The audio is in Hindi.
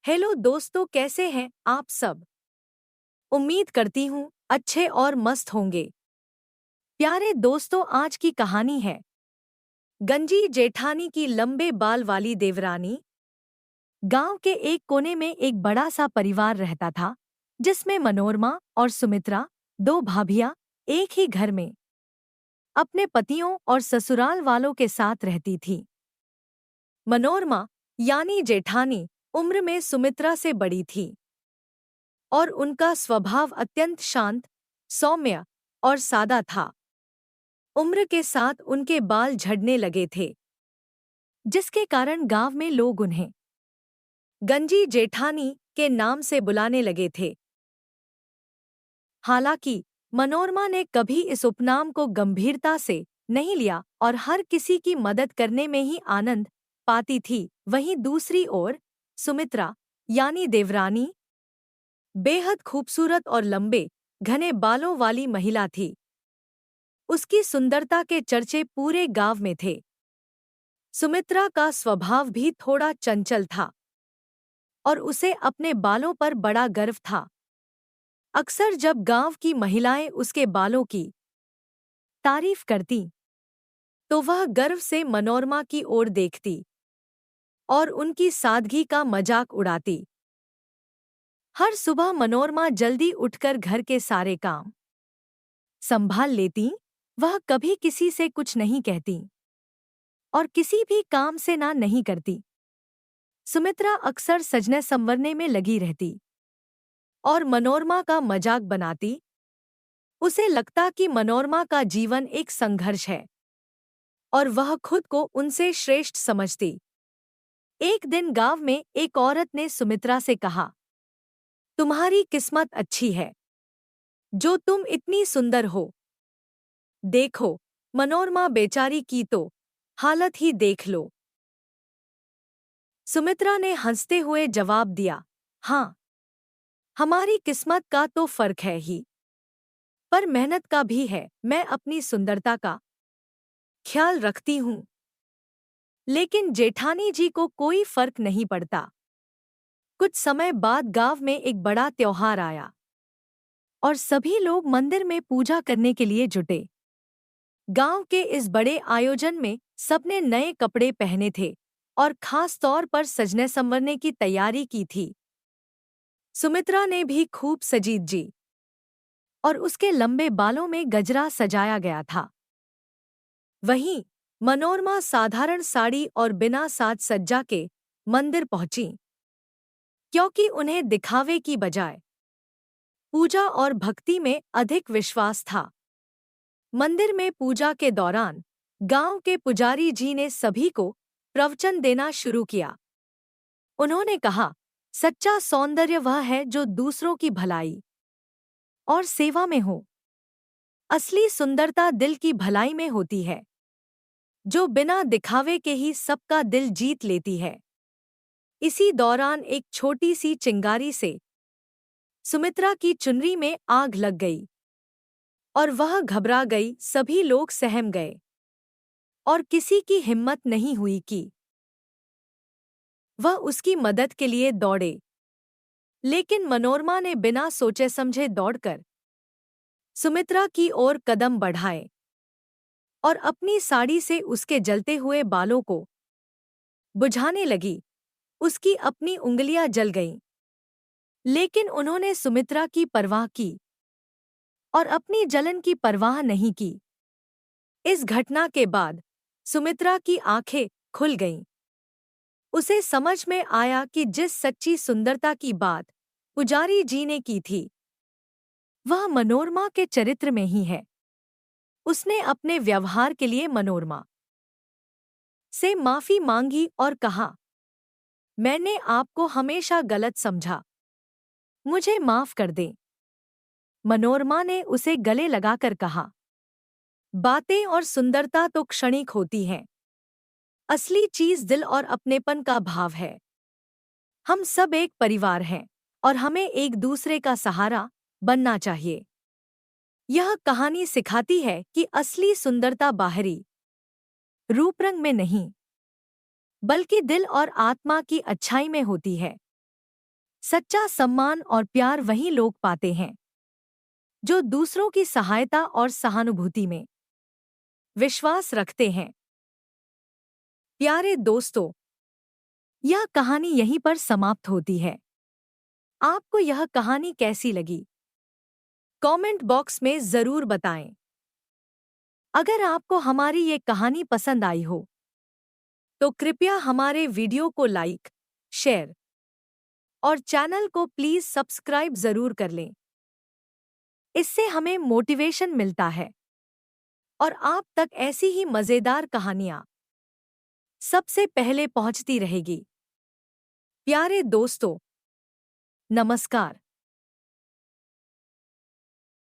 हेलो दोस्तों, कैसे हैं आप सब। उम्मीद करती हूँ अच्छे और मस्त होंगे। प्यारे दोस्तों, आज की कहानी है गंजी जेठानी की लंबे बाल वाली देवरानी। गांव के एक कोने में एक बड़ा सा परिवार रहता था, जिसमें मनोरमा और सुमित्रा, दो भाभियां, एक ही घर में अपने पतियों और ससुराल वालों के साथ रहती थीं। मनोरमा यानी जेठानी उम्र में सुमित्रा से बड़ी थी और उनका स्वभाव अत्यंत शांत, सौम्य और सादा था। उम्र के साथ उनके बाल झड़ने लगे थे, जिसके कारण गांव में लोग उन्हें गंजी जेठानी के नाम से बुलाने लगे थे। हालांकि मनोरमा ने कभी इस उपनाम को गंभीरता से नहीं लिया और हर किसी की मदद करने में ही आनंद पाती थी। वहीं दूसरी ओर सुमित्रा यानी देवरानी बेहद खूबसूरत और लंबे घने बालों वाली महिला थी। उसकी सुंदरता के चर्चे पूरे गांव में थे। सुमित्रा का स्वभाव भी थोड़ा चंचल था और उसे अपने बालों पर बड़ा गर्व था। अक्सर जब गांव की महिलाएं उसके बालों की तारीफ करती, तो वह गर्व से मनोरमा की ओर देखती और उनकी सादगी का मजाक उड़ाती। हर सुबह मनोरमा जल्दी उठकर घर के सारे काम संभाल लेती। वह कभी किसी से कुछ नहीं कहती और किसी भी काम से ना नहीं करती। सुमित्रा अक्सर सजने संवरने में लगी रहती और मनोरमा का मजाक बनाती। उसे लगता कि मनोरमा का जीवन एक संघर्ष है और वह खुद को उनसे श्रेष्ठ समझती। एक दिन गांव में एक औरत ने सुमित्रा से कहा, तुम्हारी किस्मत अच्छी है जो तुम इतनी सुंदर हो। देखो, मनोरमा बेचारी की तो हालत ही देख लो। सुमित्रा ने हंसते हुए जवाब दिया, हाँ, हमारी किस्मत का तो फर्क है ही, पर मेहनत का भी है। मैं अपनी सुंदरता का ख्याल रखती हूँ, लेकिन जेठानी जी को कोई फर्क नहीं पड़ता। कुछ समय बाद गांव में एक बड़ा त्योहार आया और सभी लोग मंदिर में पूजा करने के लिए जुटे। गांव के इस बड़े आयोजन में सबने नए कपड़े पहने थे और खास तौर पर सजने संवरने की तैयारी की थी। सुमित्रा ने भी खूब सजी जी और उसके लंबे बालों में गजरा सजाया गया था। वहीं मनोरमा साधारण साड़ी और बिना साज सज्जा के मंदिर पहुंची, क्योंकि उन्हें दिखावे की बजाय पूजा और भक्ति में अधिक विश्वास था। मंदिर में पूजा के दौरान गांव के पुजारी जी ने सभी को प्रवचन देना शुरू किया। उन्होंने कहा, सच्चा सौंदर्य वह है जो दूसरों की भलाई और सेवा में हो। असली सुंदरता दिल की भलाई में होती है, जो बिना दिखावे के ही सबका दिल जीत लेती है। इसी दौरान एक छोटी सी चिंगारी से सुमित्रा की चुनरी में आग लग गई और वह घबरा गई। सभी लोग सहम गए और किसी की हिम्मत नहीं हुई कि वह उसकी मदद के लिए दौड़े। लेकिन मनोरमा ने बिना सोचे समझे दौड़कर सुमित्रा की ओर कदम बढ़ाए और अपनी साड़ी से उसके जलते हुए बालों को बुझाने लगी। उसकी अपनी उंगलियां जल गईं, लेकिन उन्होंने सुमित्रा की परवाह की और अपनी जलन की परवाह नहीं की। इस घटना के बाद सुमित्रा की आंखें खुल गईं। उसे समझ में आया कि जिस सच्ची सुंदरता की बात पुजारी जी ने की थी, वह मनोरमा के चरित्र में ही है। उसने अपने व्यवहार के लिए मनोरमा से माफी मांगी और कहा, मैंने आपको हमेशा गलत समझा, मुझे माफ कर दें। मनोरमा ने उसे गले लगाकर कहा, बातें और सुंदरता तो क्षणिक होती हैं, असली चीज दिल और अपनेपन का भाव है। हम सब एक परिवार हैं और हमें एक दूसरे का सहारा बनना चाहिए। यह कहानी सिखाती है कि असली सुंदरता बाहरी रूप रंग में नहीं, बल्कि दिल और आत्मा की अच्छाई में होती है। सच्चा सम्मान और प्यार वही लोग पाते हैं जो दूसरों की सहायता और सहानुभूति में विश्वास रखते हैं। प्यारे दोस्तों, यह कहानी यहीं पर समाप्त होती है। आपको यह कहानी कैसी लगी? कमेंट बॉक्स में जरूर बताएं। अगर आपको हमारी ये कहानी पसंद आई हो तो कृपया हमारे वीडियो को लाइक, शेयर और चैनल को प्लीज सब्सक्राइब जरूर कर लें। इससे हमें मोटिवेशन मिलता है और आप तक ऐसी ही मजेदार कहानियां सबसे पहले पहुंचती रहेगी। प्यारे दोस्तों, नमस्कार।